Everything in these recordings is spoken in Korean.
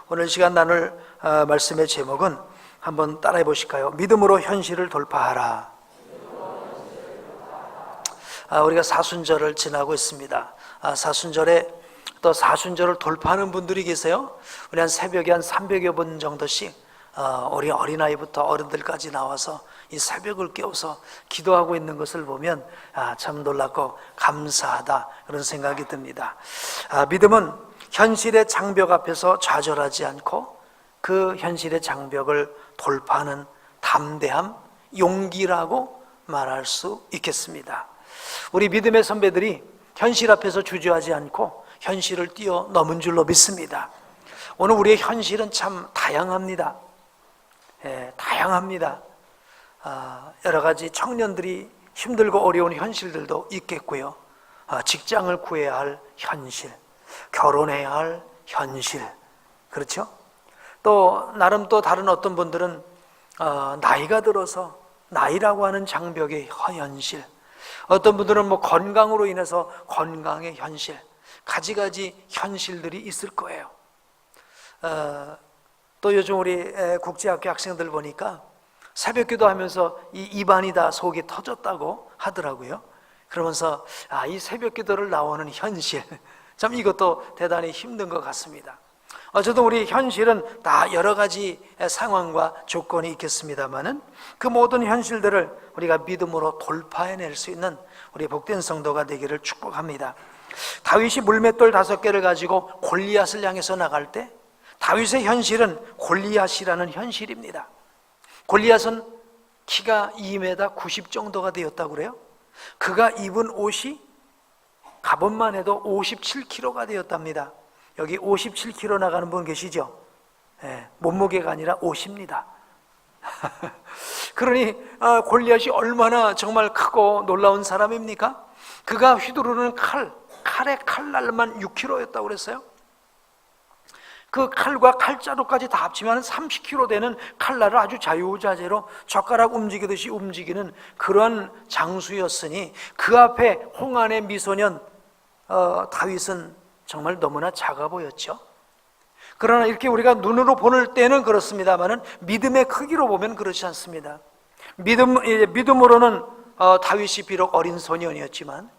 오늘 시간 나눌 말씀의 제목은 한번 따라해 보실까요? 믿음으로 현실을 돌파하라. 우리가 사순절을 지나고 있습니다. 사순절에 또 사순절을 돌파하는 분들이 계세요. 우리 한 새벽에 한 300여 분 정도씩 우리 어린아이부터 어른들까지 나와서 이 새벽을 깨워서 기도하고 있는 것을 보면 참 놀랍고 감사하다 그런 생각이 듭니다. 믿음은 현실의 장벽 앞에서 좌절하지 않고 그 현실의 장벽을 돌파하는 담대함, 용기라고 말할 수 있겠습니다. 우리 믿음의 선배들이 현실 앞에서 주저하지 않고 현실을 뛰어넘은 줄로 믿습니다. 오늘 우리의 현실은 참 다양합니다. 다양합니다. 여러 가지 청년들이 힘들고 어려운 현실들도 있겠고요. 직장을 구해야 할 현실, 결혼해야 할 현실, 그렇죠? 또 나름 또 다른 어떤 분들은 나이가 들어서 나이라고 하는 장벽의 현실, 어떤 분들은 뭐 건강으로 인해서 건강의 현실, 가지가지 현실들이 있을 거예요. 또 요즘 우리 국제학교 학생들 보니까 새벽 기도하면서 이 입안이 다 속이 터졌다고 하더라고요. 그러면서 이 새벽 기도를 나오는 현실, 참 이것도 대단히 힘든 것 같습니다. 어쨌든 우리 현실은 다 여러 가지 상황과 조건이 있겠습니다만은 그 모든 현실들을 우리가 믿음으로 돌파해낼 수 있는 우리 복된 성도가 되기를 축복합니다. 다윗이 물맷돌 5개를 가지고 골리앗을 향해서 나갈 때 다윗의 현실은 골리앗이라는 현실입니다. 골리앗은 키가 2m 90 정도가 되었다고 그래요. 그가 입은 옷이 갑옷만 해도 57kg가 되었답니다. 여기 57kg 나가는 분 계시죠? 몸무게가 아니라 옷입니다. 그러니 골리앗이 얼마나 정말 크고 놀라운 사람입니까? 그가 휘두르는 칼의 칼날만 6kg였다고 그랬어요. 그 칼과 칼자루까지 다 합치면 30kg 되는 칼날을 아주 자유자재로 젓가락 움직이듯이 움직이는 그런 장수였으니 그 앞에 홍안의 미소년 다윗은 정말 너무나 작아 보였죠. 그러나 이렇게 우리가 눈으로 보는 때는 그렇습니다만은 믿음의 크기로 보면 그렇지 않습니다. 믿음으로는 다윗이 비록 어린 소년이었지만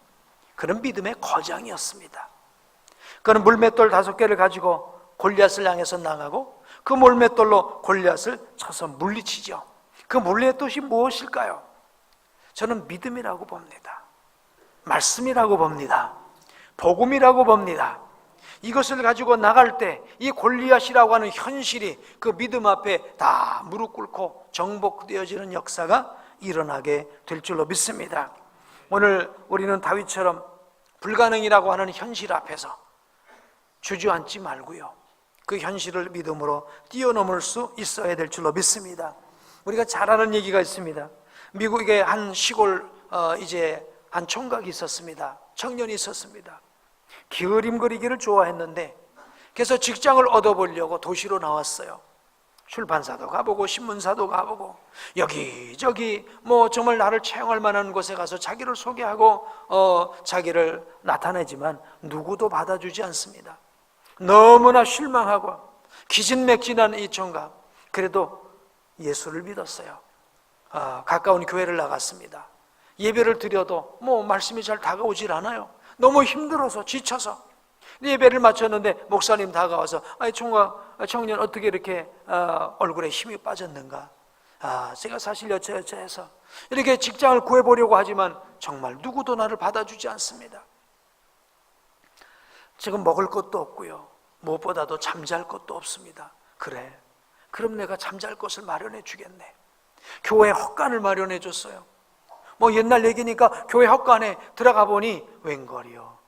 그는 믿음의 거장이었습니다. 그는 물맷돌 5개를 가지고 골리앗을 향해서 나가고 그 물맷돌로 골리앗을 쳐서 물리치죠. 그 물맷돌이 무엇일까요? 저는 믿음이라고 봅니다. 말씀이라고 봅니다. 복음이라고 봅니다. 이것을 가지고 나갈 때 이 골리앗이라고 하는 현실이 그 믿음 앞에 다 무릎 꿇고 정복되어지는 역사가 일어나게 될 줄로 믿습니다. 오늘 우리는 다윗처럼 불가능이라고 하는 현실 앞에서 주저앉지 말고요, 그 현실을 믿음으로 뛰어넘을 수 있어야 될 줄로 믿습니다. 우리가 잘 아는 얘기가 있습니다. 미국에 한 시골 이제 한 총각이 있었습니다. 청년이 있었습니다. 기어림거리기를 좋아했는데 그래서 직장을 얻어보려고 도시로 나왔어요. 출판사도 가보고 신문사도 가보고 여기저기 뭐 정말 나를 채용할 만한 곳에 가서 자기를 소개하고 자기를 나타내지만 누구도 받아주지 않습니다. 너무나 실망하고 기진맥진한 이 총각, 그래도 예수를 믿었어요. 가까운 교회를 나갔습니다. 예배를 드려도 뭐 말씀이 잘 다가오질 않아요. 너무 힘들어서 지쳐서 예배를 마쳤는데 목사님 다가와서 청년 어떻게 이렇게 얼굴에 힘이 빠졌는가? 제가 사실 여차여차해서 이렇게 직장을 구해보려고 하지만 정말 누구도 나를 받아주지 않습니다. 지금 먹을 것도 없고요, 무엇보다도 잠잘 것도 없습니다. 그래, 그럼 내가 잠잘 곳을 마련해 주겠네. 교회 헛간을 마련해 줬어요. 뭐 옛날 얘기니까 교회 헛간에 들어가 보니 웬걸이요,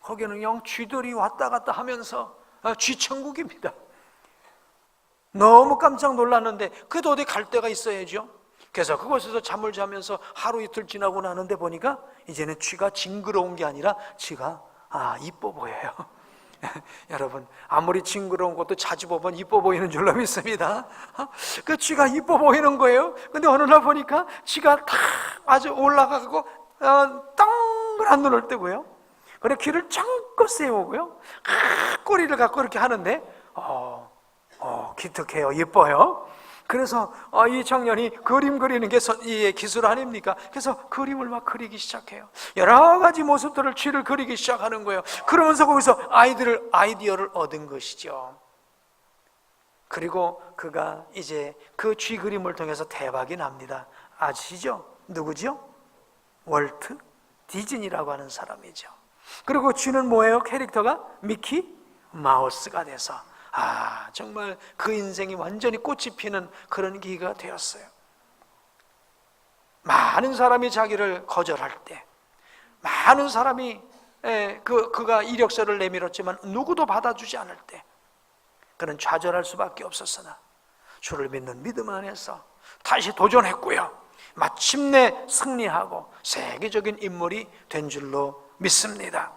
거기는 그냥 쥐들이 왔다 갔다 하면서 쥐천국입니다. 너무 깜짝 놀랐는데 그래도 어디 갈 데가 있어야죠. 그래서 그곳에서 잠을 자면서 하루 이틀 지나고 나는데 보니까 이제는 쥐가 징그러운 게 아니라 쥐가 이뻐 보여요. 여러분, 아무리 징그러운 것도 자주 보면 이뻐 보이는 줄로 믿습니다. 그 쥐가 이뻐 보이는 거예요. 근데 어느 날 보니까 쥐가 탁 아주 올라가고 동그란 눈을 뜨고요, 그래 귀를 짱껏 세우고요, 꼬리를 갖고 이렇게 하는데 기특해요. 예뻐요. 그래서 이 청년이 그림 그리는 게 기술 아닙니까? 그래서 그림을 막 그리기 시작해요. 여러 가지 모습들을 쥐를 그리기 시작하는 거예요. 그러면서 거기서 아이디어를 얻은 것이죠. 그리고 그가 이제 그 쥐 그림을 통해서 대박이 납니다. 아시죠? 누구죠? 월트 디즈니라고 하는 사람이죠. 그리고 쥐는 뭐예요? 캐릭터가 미키 마우스가 돼서 정말 그 인생이 완전히 꽃이 피는 그런 기회가 되었어요. 많은 사람이 자기를 거절할 때, 많은 사람이 그가 이력서를 내밀었지만 누구도 받아주지 않을 때, 그는 좌절할 수밖에 없었으나 주를 믿는 믿음 안에서 다시 도전했고요, 마침내 승리하고 세계적인 인물이 된 줄로 믿습니다.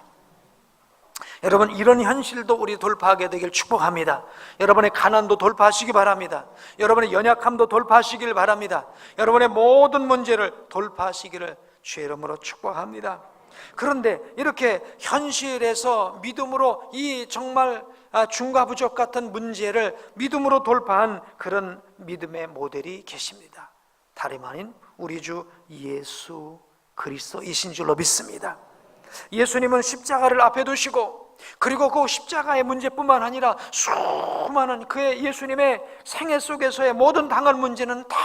여러분, 이런 현실도 우리 돌파하게 되길 축복합니다. 여러분의 가난도 돌파하시기 바랍니다. 여러분의 연약함도 돌파하시길 바랍니다. 여러분의 모든 문제를 돌파하시기를 주의 이름으로 축복합니다. 그런데 이렇게 현실에서 믿음으로 이 정말 중과부족 같은 문제를 믿음으로 돌파한 그런 믿음의 모델이 계십니다. 다름 아닌 우리 주 예수 그리스도이신 줄로 믿습니다. 예수님은 십자가를 앞에 두시고, 그리고 그 십자가의 문제뿐만 아니라 수많은 예수님의 생애 속에서의 모든 당한 문제는 다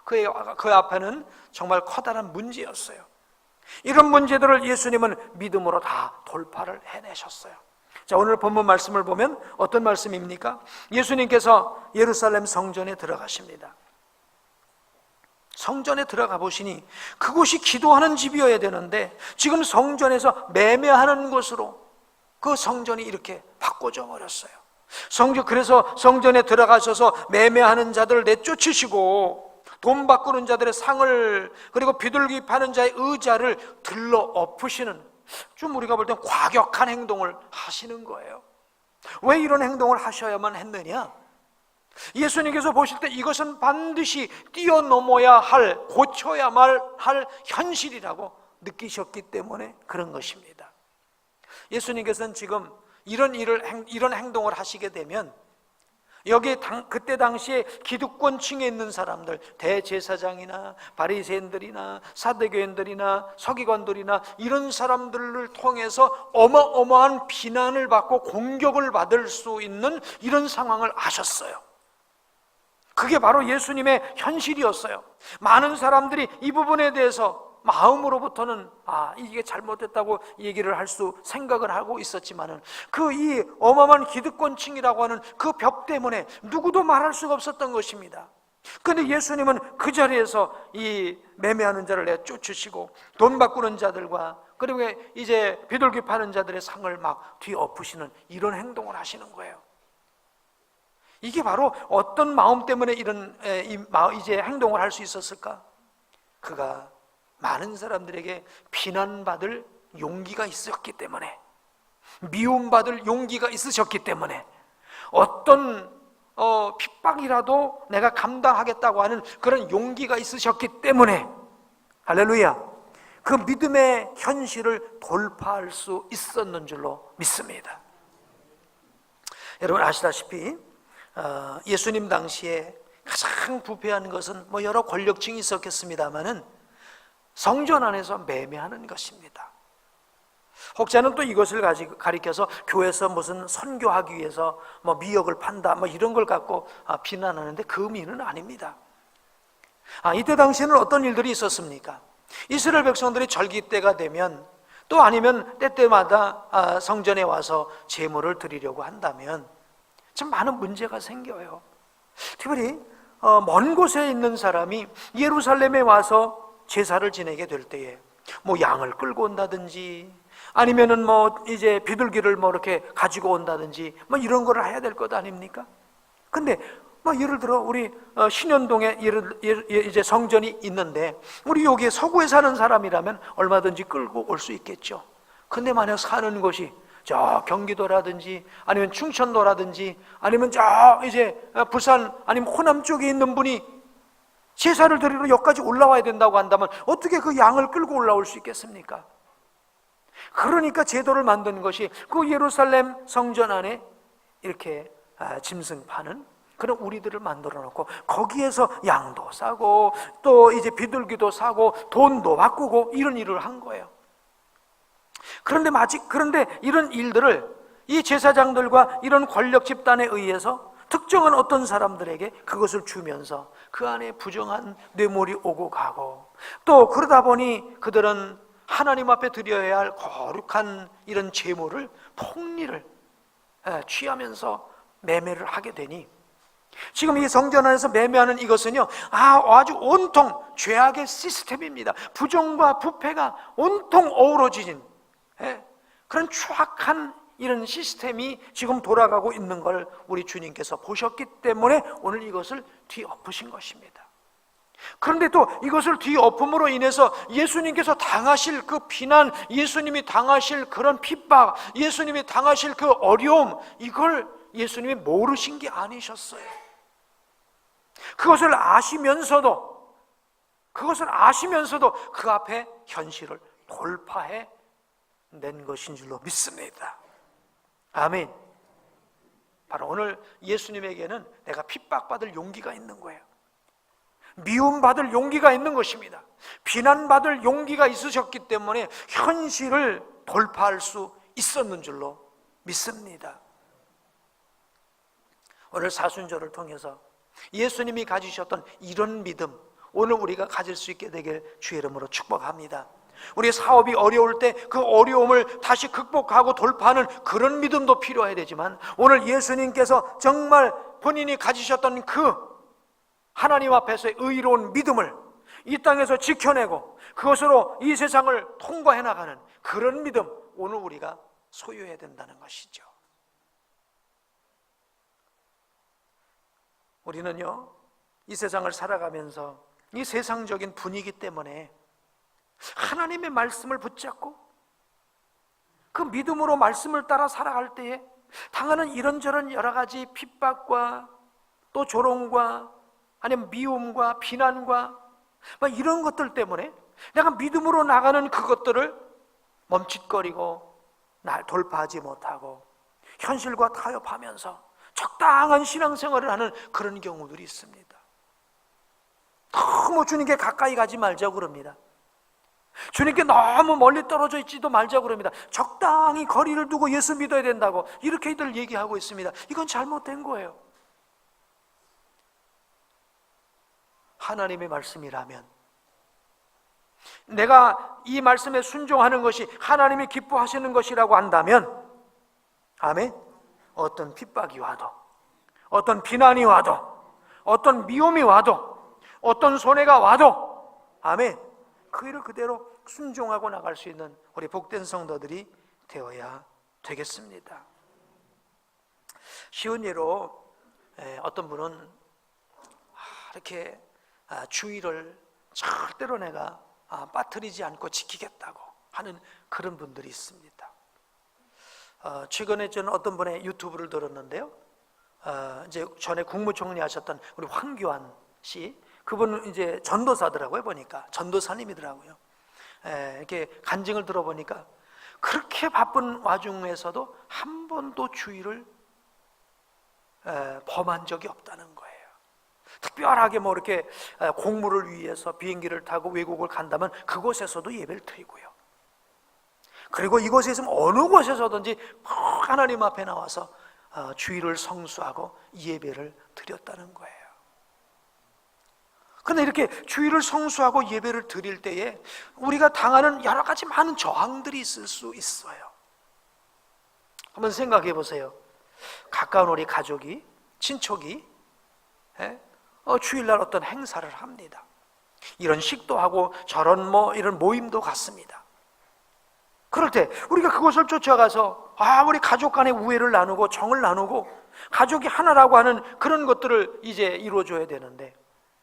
그 앞에는 정말 커다란 문제였어요. 이런 문제들을 예수님은 믿음으로 다 돌파를 해내셨어요. 자, 오늘 본문 말씀을 보면 어떤 말씀입니까? 예수님께서 예루살렘 성전에 들어가십니다. 성전에 들어가 보시니 그곳이 기도하는 집이어야 되는데 지금 성전에서 매매하는 곳으로 그 성전이 이렇게 바꿔져 버렸어요. 그래서 성전에 들어가셔서 매매하는 자들을 내쫓으시고 돈 바꾸는 자들의 상을, 그리고 비둘기 파는 자의 의자를 들러 엎으시는, 좀 우리가 볼 땐 과격한 행동을 하시는 거예요. 왜 이런 행동을 하셔야만 했느냐? 예수님께서 보실 때 이것은 반드시 뛰어넘어야 할, 고쳐야만 할 현실이라고 느끼셨기 때문에 그런 것입니다. 예수님께서는 지금 이런 행동을 하시게 되면 여기 그때 당시에 기득권층에 있는 사람들, 대제사장이나 바리새인들이나 사두개인들이나 서기관들이나 이런 사람들을 통해서 어마어마한 비난을 받고 공격을 받을 수 있는 이런 상황을 아셨어요. 그게 바로 예수님의 현실이었어요. 많은 사람들이 이 부분에 대해서 마음으로부터는 이게 잘못됐다고 얘기를 생각을 하고 있었지만은 이 어마어마한 기득권층이라고 하는 그 벽 때문에 누구도 말할 수가 없었던 것입니다. 그런데 예수님은 그 자리에서 이 매매하는 자를 내쫓으시고 돈 바꾸는 자들과 그리고 이제 비둘기 파는 자들의 상을 막 뒤엎으시는 이런 행동을 하시는 거예요. 이게 바로 어떤 마음 때문에 이제 행동을 할 수 있었을까? 그가 많은 사람들에게 비난받을 용기가 있었기 때문에, 미움받을 용기가 있으셨기 때문에, 어떤 핍박이라도 내가 감당하겠다고 하는 그런 용기가 있으셨기 때문에, 할렐루야, 그 믿음의 현실을 돌파할 수 있었는 줄로 믿습니다. 여러분 아시다시피 예수님 당시에 가장 부패한 것은 여러 권력층이 있었겠습니다마는 성전 안에서 매매하는 것입니다. 혹자는 또 이것을 가리켜서 교회에서 무슨 선교하기 위해서 미역을 판다 이런 걸 갖고 비난하는데 그 의미는 아닙니다. 이때 당시에는 어떤 일들이 있었습니까? 이스라엘 백성들이 절기 때가 되면, 또 아니면 때때마다 성전에 와서 제물을 드리려고 한다면 참 많은 문제가 생겨요. 특별히 먼 곳에 있는 사람이 예루살렘에 와서 제사를 지내게 될 때에 양을 끌고 온다든지 아니면은 이제 비둘기를 이렇게 가지고 온다든지 이런 걸 해야 될 것 아닙니까? 근데 예를 들어 우리 신현동에 이제 성전이 있는데 우리 여기에 서구에 사는 사람이라면 얼마든지 끌고 올 수 있겠죠. 근데 만약 사는 곳이 저 경기도라든지 아니면 충청도라든지 아니면 저 이제 부산 아니면 호남 쪽에 있는 분이 제사를 드리러 여기까지 올라와야 된다고 한다면 어떻게 그 양을 끌고 올라올 수 있겠습니까? 그러니까 제도를 만든 것이 그 예루살렘 성전 안에 이렇게 짐승 파는 그런 우리들을 만들어 놓고 거기에서 양도 사고 또 이제 비둘기도 사고 돈도 바꾸고 이런 일을 한 거예요. 그런데 이런 일들을 이 제사장들과 이런 권력 집단에 의해서 특정한 어떤 사람들에게 그것을 주면서 그 안에 부정한 뇌물이 오고 가고, 또 그러다 보니 그들은 하나님 앞에 드려야 할 거룩한 이런 제물을 폭리를 취하면서 매매를 하게 되니, 지금 이 성전 안에서 매매하는 이것은요, 아주 온통 죄악의 시스템입니다. 부정과 부패가 온통 어우러지는 그런 추악한 이런 시스템이 지금 돌아가고 있는 걸 우리 주님께서 보셨기 때문에 오늘 이것을 뒤엎으신 것입니다. 그런데 또 이것을 뒤엎음으로 인해서 예수님께서 당하실 그 비난, 예수님이 당하실 그런 핍박, 예수님이 당하실 그 어려움, 이걸 예수님이 모르신 게 아니셨어요. 그것을 아시면서도 그 앞에 현실을 돌파해 낸 것인 줄로 믿습니다. 아멘. 바로 오늘 예수님에게는 내가 핍박받을 용기가 있는 거예요. 미움받을 용기가 있는 것입니다. 비난받을 용기가 있으셨기 때문에 현실을 돌파할 수 있었는 줄로 믿습니다. 오늘 사순절을 통해서 예수님이 가지셨던 이런 믿음, 오늘 우리가 가질 수 있게 되길 주의 이름으로 축복합니다. 우리 사업이 어려울 때 그 어려움을 다시 극복하고 돌파하는 그런 믿음도 필요해야 되지만, 오늘 예수님께서 정말 본인이 가지셨던 그 하나님 앞에서의 의로운 믿음을 이 땅에서 지켜내고 그것으로 이 세상을 통과해 나가는 그런 믿음, 오늘 우리가 소유해야 된다는 것이죠. 우리는요, 이 세상을 살아가면서 이 세상적인 분위기 때문에 하나님의 말씀을 붙잡고 그 믿음으로 말씀을 따라 살아갈 때에 당하는 이런저런 여러 가지 핍박과 또 조롱과 아니면 미움과 비난과 이런 것들 때문에 내가 믿음으로 나가는 그것들을 멈칫거리고 날 돌파하지 못하고 현실과 타협하면서 적당한 신앙생활을 하는 그런 경우들이 있습니다. 너무 주님께 가까이 가지 말자고 그럽니다. 주님께 너무 멀리 떨어져 있지도 말자고 그럽니다. 적당히 거리를 두고 예수 믿어야 된다고 이렇게들 얘기하고 있습니다. 이건 잘못된 거예요. 하나님의 말씀이라면, 내가 이 말씀에 순종하는 것이 하나님이 기뻐하시는 것이라고 한다면, 아멘, 어떤 핍박이 와도, 어떤 비난이 와도, 어떤 미움이 와도, 어떤 손해가 와도, 아멘, 그 일을 그대로 순종하고 나갈 수 있는 우리 복된 성도들이 되어야 되겠습니다. 쉬운 예로 어떤 분은 이렇게 주의를 절대로 내가 빠뜨리지 않고 지키겠다고 하는 그런 분들이 있습니다. 최근에 저는 어떤 분의 유튜브를 들었는데요, 이제 전에 국무총리 하셨던 우리 황교안 씨, 그분은 이제 전도사더라고요. 보니까 전도사님이더라고요. 이렇게 간증을 들어보니까 그렇게 바쁜 와중에서도 한 번도 주의를 범한 적이 없다는 거예요. 특별하게 뭐 이렇게 공무를 위해서 비행기를 타고 외국을 간다면 그곳에서도 예배를 드리고요. 그리고 이곳에 있으면 어느 곳에서든지 하나님 앞에 나와서 주의를 성수하고 예배를 드렸다는 거예요. 그런데 이렇게 주의를 성수하고 예배를 드릴 때에 우리가 당하는 여러 가지 많은 저항들이 있을 수 있어요. 한번 생각해 보세요. 가까운 우리 가족이, 친척이 주일날 어떤 행사를 합니다. 이런 식도하고 저런 이런 모임도 갖습니다. 그럴 때 우리가 그것을 쫓아가서 우리 가족 간의 우애를 나누고 정을 나누고 가족이 하나라고 하는 그런 것들을 이제 이루어줘야 되는데,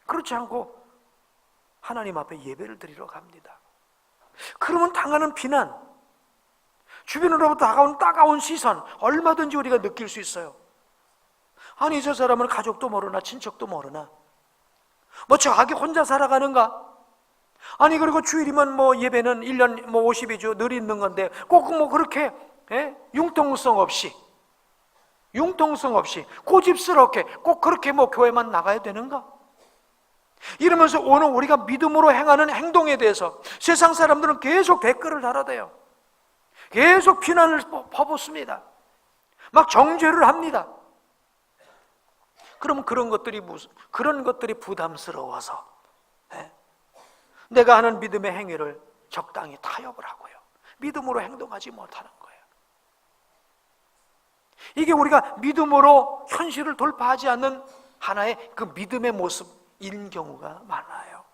그렇지 않고 하나님 앞에 예배를 드리러 갑니다. 그러면 당하는 비난, 주변으로부터 다가온 따가운 시선, 얼마든지 우리가 느낄 수 있어요. 아니, 저 사람은 가족도 모르나 친척도 모르나 자기 혼자 살아가는가? 아니, 그리고 주일이면 예배는 1년 52주 늘 있는 건데 꼭 그렇게 융통성 없이 융통성 없이 고집스럽게 꼭 그렇게 뭐 교회만 나가야 되는가? 이러면서 오늘 우리가 믿음으로 행하는 행동에 대해서 세상 사람들은 계속 댓글을 달아대요. 계속 비난을 퍼붓습니다. 막 정죄를 합니다. 그러면 그런 것들이 부담스러워서 내가 하는 믿음의 행위를 적당히 타협을 하고요, 믿음으로 행동하지 못하는 거예요. 이게 우리가 믿음으로 현실을 돌파하지 않는 하나의 그 믿음의 모습인 경우가 많아요.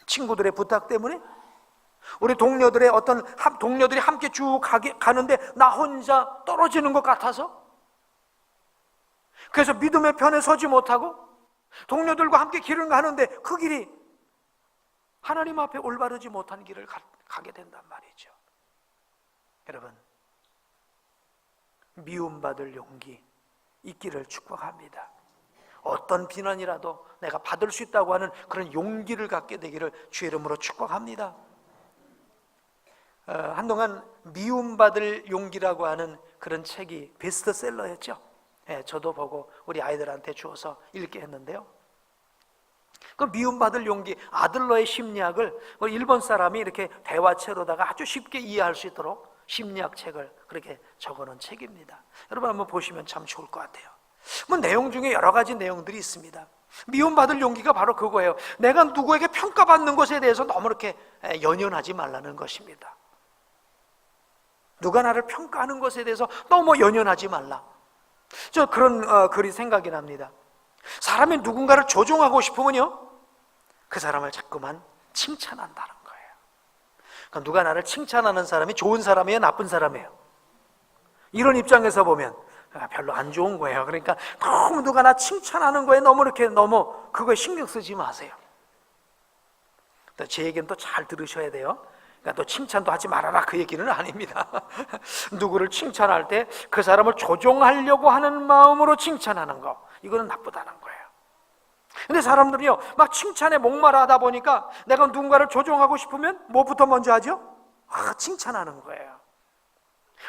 친구들의 부탁 때문에, 우리 동료들이 함께 쭉 가는데 나 혼자 떨어지는 것 같아서, 그래서 믿음의 편에 서지 못하고 동료들과 함께 길을 가는데 그 길이 하나님 앞에 올바르지 못한 길을 가게 된단 말이죠. 여러분, 미움받을 용기 있기를 축복합니다. 어떤 비난이라도 내가 받을 수 있다고 하는 그런 용기를 갖게 되기를 주의 이름으로 축복합니다. 한동안 미움받을 용기라고 하는 그런 책이 베스트셀러였죠. 저도 보고 우리 아이들한테 주어서 읽게 했는데요, 그 미움받을 용기, 아들러의 심리학을 일본 사람이 이렇게 대화체로다가 아주 쉽게 이해할 수 있도록 심리학 책을 그렇게 적어놓은 책입니다. 여러분 한번 보시면 참 좋을 것 같아요. 뭐 내용 중에 여러 가지 내용들이 있습니다. 미움받을 용기가 바로 그거예요. 내가 누구에게 평가받는 것에 대해서 너무 이렇게 연연하지 말라는 것입니다. 누가 나를 평가하는 것에 대해서 너무 연연하지 말라. 저 그런 글이 생각이 납니다. 사람이 누군가를 조종하고 싶으면요, 그 사람을 자꾸만 칭찬한다는 거예요. 그러니까 누가 나를 칭찬하는 사람이 좋은 사람이에요, 나쁜 사람이에요? 이런 입장에서 보면 별로 안 좋은 거예요. 그러니까 너무 누가 나 칭찬하는 거에 너무 그거에 신경 쓰지 마세요. 또 제 얘기는 또 잘 들으셔야 돼요. 그러니까 또 칭찬도 하지 말아라, 그 얘기는 아닙니다. 누구를 칭찬할 때 그 사람을 조종하려고 하는 마음으로 칭찬하는 거, 이거는 나쁘다는 거예요. 근데 사람들이요, 막 칭찬에 목마르다 보니까 내가 누군가를 조종하고 싶으면 뭐부터 먼저 하죠? 칭찬하는 거예요.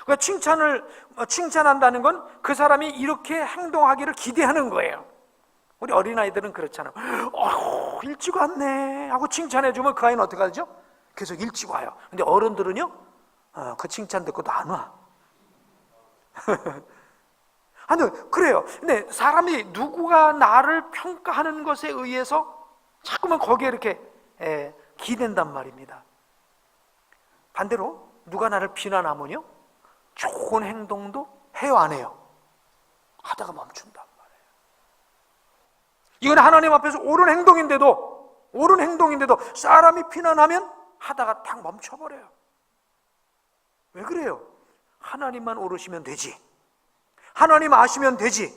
그러니까 칭찬한다는 건 그 사람이 이렇게 행동하기를 기대하는 거예요. 우리 어린아이들은 그렇잖아요. 일찍 왔네 하고 칭찬해주면 그 아이는 어떻게 하죠? 계속 일찍 와요. 근데 어른들은요, 그 칭찬 듣고도 안 와. 아니, 그래요. 근데 사람이 누구가 나를 평가하는 것에 의해서 자꾸만 거기에 이렇게 기댄단 말입니다. 반대로 누가 나를 비난하면요, 좋은 행동도 해요, 안 해요? 하다가 멈춘단 말이에요. 이건 하나님 앞에서 옳은 행동인데도 사람이 비난하면 하다가 탁 멈춰버려요. 왜 그래요? 하나님만 오르시면 되지, 하나님 아시면 되지.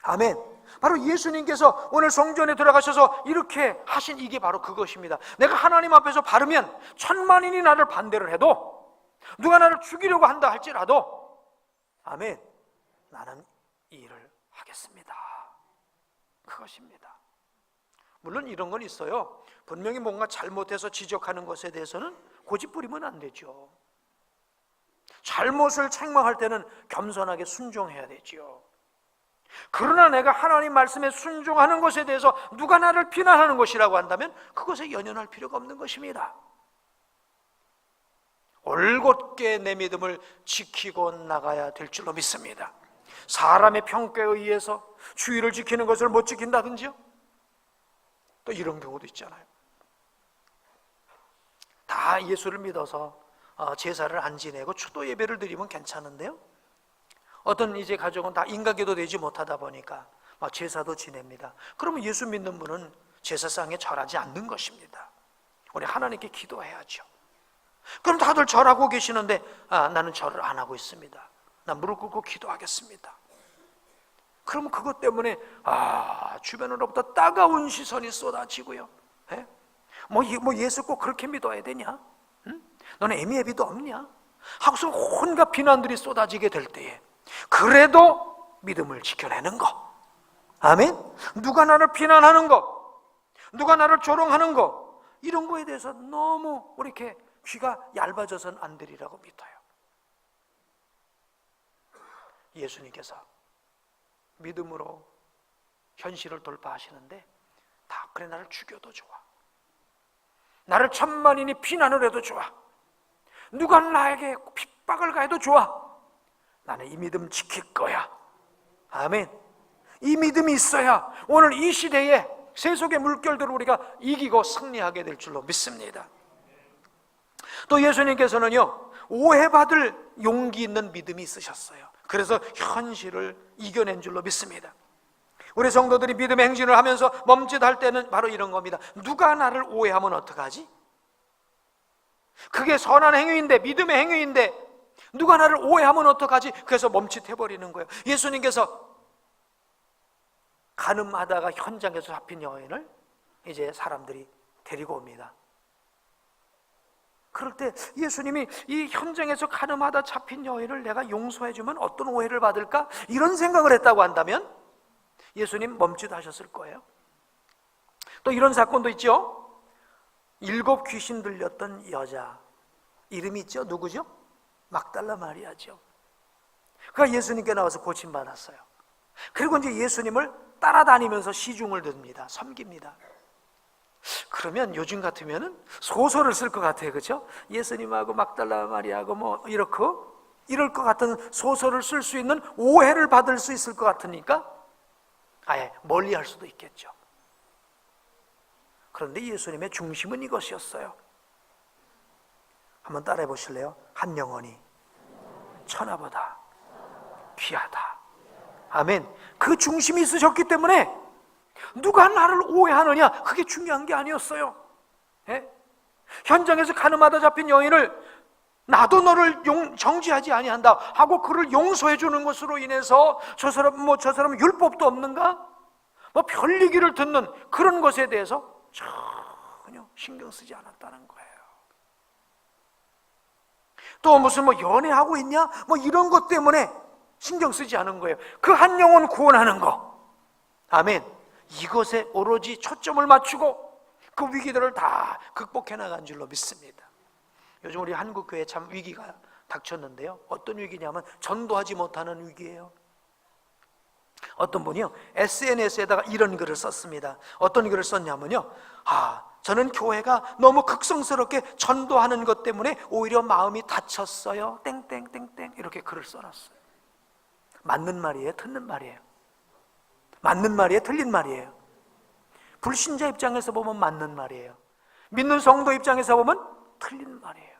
아멘. 바로 예수님께서 오늘 성전에 들어가셔서 이렇게 하신 이게 바로 그것입니다. 내가 하나님 앞에서 바르면 천만인이 나를 반대를 해도, 누가 나를 죽이려고 한다 할지라도, 아멘, 나는 이 일을 하겠습니다. 그것입니다. 물론 이런 건 있어요. 분명히 뭔가 잘못해서 지적하는 것에 대해서는 고집 부리면 안 되죠. 잘못을 책망할 때는 겸손하게 순종해야 되죠. 그러나 내가 하나님 말씀에 순종하는 것에 대해서 누가 나를 비난하는 것이라고 한다면 그것에 연연할 필요가 없는 것입니다. 올곧게 내 믿음을 지키고 나가야 될 줄로 믿습니다. 사람의 평가에 의해서 주의를 지키는 것을 못 지킨다든지요, 또 이런 경우도 있잖아요. 다 예수를 믿어서 제사를 안 지내고 추도 예배를 드리면 괜찮은데요, 어떤 이제 가족은 다 인가기도 되지 못하다 보니까 제사도 지냅니다. 그러면 예수 믿는 분은 제사상에 절하지 않는 것입니다. 우리 하나님께 기도해야죠. 그럼 다들 절하고 계시는데 나는 절을 안 하고 있습니다. 난 무릎 꿇고 기도하겠습니다. 그러면 그것 때문에 주변으로부터 따가운 시선이 쏟아지고요. 뭐 예수 꼭 그렇게 믿어야 되냐? 응? 너는 애미애비도 없냐? 하고서 온갖 비난들이 쏟아지게 될 때에 그래도 믿음을 지켜내는 거, 아멘? 누가 나를 비난하는 거, 누가 나를 조롱하는 거, 이런 거에 대해서 너무 이렇게 귀가 얇아져서는 안 되리라고 믿어요. 예수님께서 믿음으로 현실을 돌파하시는데, 다 그래, 나를 죽여도 좋아, 나를 천만인이 비난을 해도 좋아, 누가 나에게 핍박을 가해도 좋아, 나는 이 믿음 지킬 거야. 아멘. 이 믿음이 있어야 오늘 이 시대에 세속의 물결들을 우리가 이기고 승리하게 될 줄로 믿습니다. 또 예수님께서는요, 오해받을 용기 있는 믿음이 있으셨어요. 그래서 현실을 이겨낸 줄로 믿습니다. 우리 성도들이 믿음의 행진을 하면서 멈칫할 때는 바로 이런 겁니다. 누가 나를 오해하면 어떡하지? 그게 선한 행위인데, 믿음의 행위인데 누가 나를 오해하면 어떡하지? 그래서 멈칫해버리는 거예요. 예수님께서 가늠하다가 현장에서 잡힌 여인을 이제 사람들이 데리고 옵니다. 그럴 때 예수님이 이 현장에서 가늠하다 잡힌 여인을 내가 용서해주면 어떤 오해를 받을까? 이런 생각을 했다고 한다면 예수님 멈칫하셨을 거예요. 또 이런 사건도 있죠. 7 귀신 들렸던 여자, 이름이 있죠. 누구죠? 막달라 마리아죠. 그가 예수님께 나와서 고침받았어요. 그리고 이제 예수님을 따라다니면서 시중을 듭니다. 섬깁니다. 그러면 요즘 같으면은 소설을 쓸 것 같아요. 그렇죠? 예수님하고 막달라 마리아하고 뭐 이럴 것 같은 소설을 쓸 수 있는, 오해를 받을 수 있을 것 같으니까 아예 멀리 할 수도 있겠죠. 그런데 예수님의 중심은 이것이었어요. 한번 따라해 보실래요? 한 영혼이 천하보다 귀하다. 아멘. 그 중심이 있으셨기 때문에 누가 나를 오해하느냐, 그게 중요한 게 아니었어요. 예? 현장에서 가늠하다 잡힌 여인을 나도 너를 정죄하지 아니한다 하고 그를 용서해 주는 것으로 인해서 저 사람 율법도 없는가? 뭐 별 얘기를 듣는 그런 것에 대해서 전혀 신경 쓰지 않았다는 거예요. 또 무슨 연애하고 있냐? 이런 것 때문에 신경 쓰지 않은 거예요. 그 한 영혼 구원하는 거. 아멘. 이것에 오로지 초점을 맞추고 그 위기들을 다 극복해 나간 줄로 믿습니다. 요즘 우리 한국교회에 참 위기가 닥쳤는데요. 어떤 위기냐면 전도하지 못하는 위기예요. 어떤 분이요, SNS에다가 이런 글을 썼습니다. 어떤 글을 썼냐면요, 저는 교회가 너무 극성스럽게 전도하는 것 때문에 오히려 마음이 다쳤어요. 땡땡땡땡 이렇게 글을 써놨어요. 맞는 말이에요? 틀린 말이에요? 맞는 말이에요? 틀린 말이에요? 불신자 입장에서 보면 맞는 말이에요. 믿는 성도 입장에서 보면 틀린 말이에요.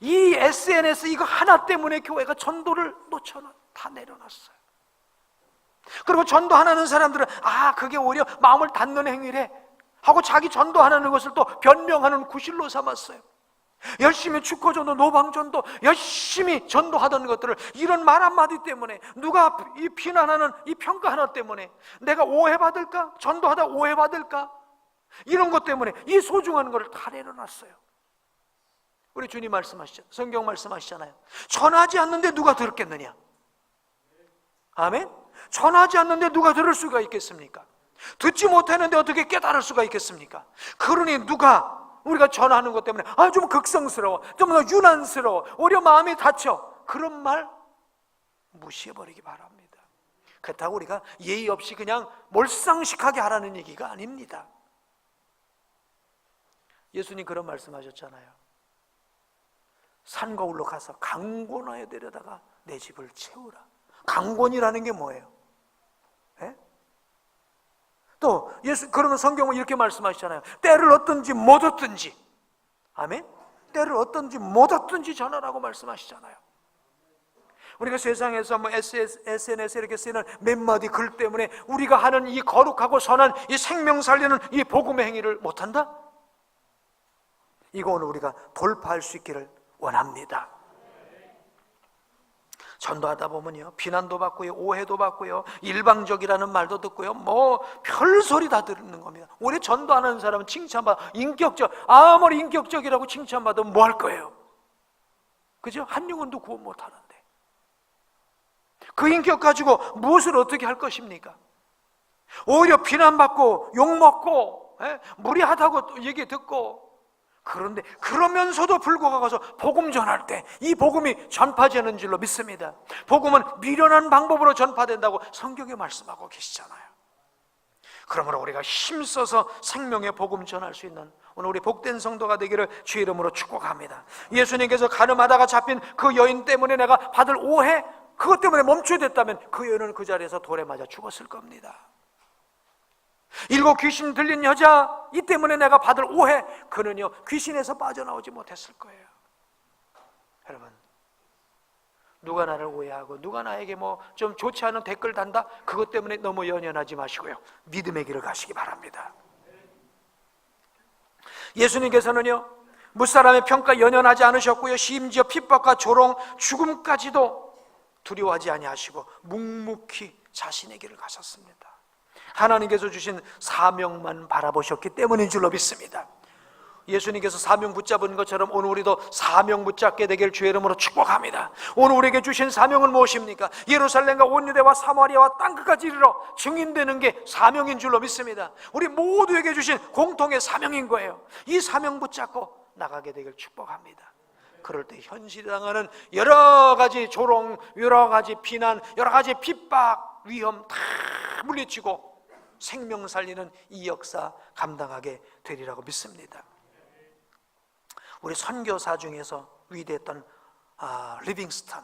이 SNS 이거 하나 때문에 교회가 전도를 다 내려놨어요. 그리고 전도하는 사람들은 그게 오히려 마음을 닫는 행위래 하고 자기 전도하는 것을 또 변명하는 구실로 삼았어요. 열심히 축구전도, 노방전도 열심히 전도하던 것들을 이런 말 한마디 때문에, 누가 이 비난하는 이 평가 하나 때문에 내가 오해받을까? 전도하다 오해받을까? 이런 것 때문에 이 소중한 것을 다 내려놨어요. 우리 주님 말씀하시죠. 성경 말씀하시잖아요. 전하지 않는데 누가 들었겠느냐? 아멘? 전하지 않는데 누가 들을 수가 있겠습니까? 듣지 못했는데 어떻게 깨달을 수가 있겠습니까? 그러니 우리가 전하는 것 때문에 좀 극성스러워, 좀 더 유난스러워, 오히려 마음이 다쳐, 그런 말 무시해버리기 바랍니다. 그렇다고 우리가 예의 없이 그냥 몰상식하게 하라는 얘기가 아닙니다. 예수님 그런 말씀하셨잖아요. 산거울로 가서 강권하여 데려다가 내 집을 채우라. 강권이라는 게 뭐예요? 예? 또 그러면 성경은 이렇게 말씀하시잖아요. 때를 얻든지 못 얻든지, 아멘? 때를 얻든지 못 얻든지 전하라고 말씀하시잖아요. 우리가 세상에서 SNS에 이렇게 쓰는 몇 마디 글 때문에 우리가 하는 이 거룩하고 선한 이 생명 살리는 이 복음의 행위를 못한다? 이거 오늘 우리가 돌파할 수 있기를 원합니다. 전도하다 보면요, 비난도 받고요, 오해도 받고요, 일방적이라는 말도 듣고요, 별소리 다 듣는 겁니다. 오히려 전도하는 사람은 칭찬받아, 아무리 인격적이라고 칭찬받으면 뭐 할 거예요? 그죠? 한 영혼도 구원 못 하는데 그 인격 가지고 무엇을 어떻게 할 것입니까? 오히려 비난받고 욕먹고 무리하다고 얘기 듣고 그런데 그러면서도 불구하고 복음 전할 때 이 복음이 전파되는 줄로 믿습니다. 복음은 미련한 방법으로 전파된다고 성경에 말씀하고 계시잖아요. 그러므로 우리가 힘써서 생명의 복음 전할 수 있는 오늘 우리 복된 성도가 되기를 주의 이름으로 축복합니다. 예수님께서 가늠하다가 잡힌 그 여인 때문에 내가 받을 오해, 그것 때문에 멈추어졌다면 그 여인은 그 자리에서 돌에 맞아 죽었을 겁니다. 7 귀신 들린 여자 이 때문에 내가 받을 오해, 그는요 귀신에서 빠져나오지 못했을 거예요. 여러분, 누가 나를 오해하고 누가 나에게 뭐 좀 좋지 않은 댓글 단다, 그것 때문에 너무 연연하지 마시고요, 믿음의 길을 가시기 바랍니다. 예수님께서는요 무사람의 평가 연연하지 않으셨고요, 심지어 핍박과 조롱, 죽음까지도 두려워하지 아니하시고 묵묵히 자신의 길을 가셨습니다. 하나님께서 주신 사명만 바라보셨기 때문인 줄로 믿습니다. 예수님께서 사명 붙잡은 것처럼 오늘 우리도 사명 붙잡게 되길 주의 이름으로 축복합니다. 오늘 우리에게 주신 사명은 무엇입니까? 예루살렘과 온 유대와 사마리아와 땅끝까지 이르러 증인되는 게 사명인 줄로 믿습니다. 우리 모두에게 주신 공통의 사명인 거예요. 이 사명 붙잡고 나가게 되길 축복합니다. 그럴 때 현실에 당하는 여러 가지 조롱, 여러 가지 비난, 여러 가지 핍박, 위험 다 물리치고 생명 살리는 이 역사 감당하게 되리라고 믿습니다. 우리 선교사 중에서 위대했던 리빙스턴,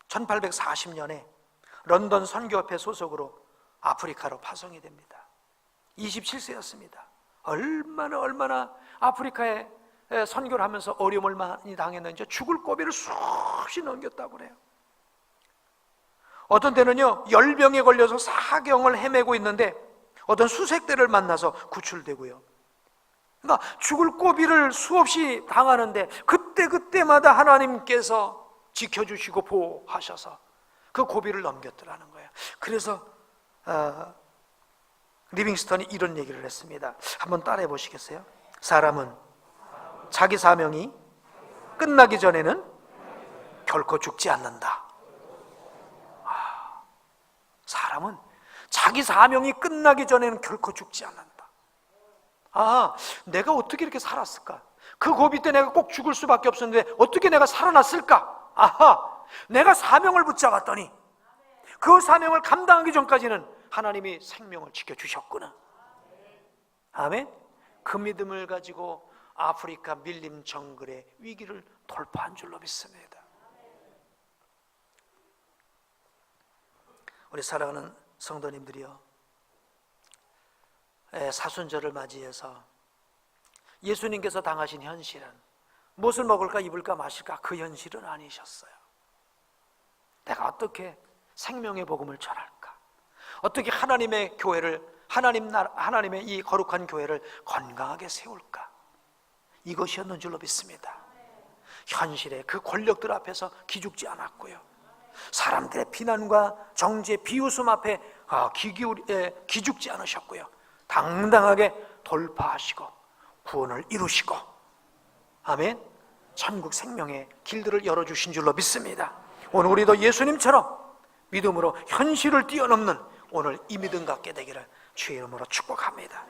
1840년에 런던 선교협회 소속으로 아프리카로 파송이 됩니다. 27세였습니다. 얼마나 아프리카에 선교를 하면서 어려움을 많이 당했는지 죽을 고비를 수없이 넘겼다고 그래요. 어떤 때는요 열병에 걸려서 사경을 헤매고 있는데 어떤 수색대를 만나서 구출되고요, 그러니까 죽을 고비를 수없이 당하는데 그때마다 하나님께서 지켜주시고 보호하셔서 그 고비를 넘겼더라는 거예요. 그래서 리빙스턴이 이런 얘기를 했습니다. 한번 따라해 보시겠어요? 사람은 자기 사명이 끝나기 전에는 결코 죽지 않는다. 사람은 자기 사명이 끝나기 전에는 결코 죽지 않는다. 내가 어떻게 이렇게 살았을까? 그 고비 때 내가 꼭 죽을 수밖에 없었는데 어떻게 내가 살아났을까? 내가 사명을 붙잡았더니 그 사명을 감당하기 전까지는 하나님이 생명을 지켜주셨구나. 아멘. 그 믿음을 가지고 아프리카 밀림 정글의 위기를 돌파한 줄로 믿습니다. 우리 사랑하는 성도님들이요, 사순절을 맞이해서 예수님께서 당하신 현실은 무엇을 먹을까 입을까 마실까 그 현실은 아니셨어요. 내가 어떻게 생명의 복음을 전할까, 어떻게 하나님의 교회를, 하나님의 이 거룩한 교회를 건강하게 세울까, 이것이었는 줄로 믿습니다. 현실의 그 권력들 앞에서 기죽지 않았고요, 사람들의 비난과 정죄, 비웃음 앞에 기죽지 않으셨고요, 당당하게 돌파하시고 구원을 이루시고, 아멘, 천국 생명의 길들을 열어주신 줄로 믿습니다. 오늘 우리도 예수님처럼 믿음으로 현실을 뛰어넘는 오늘 이 믿음 갖게 되기를 주의 이름으로 축복합니다.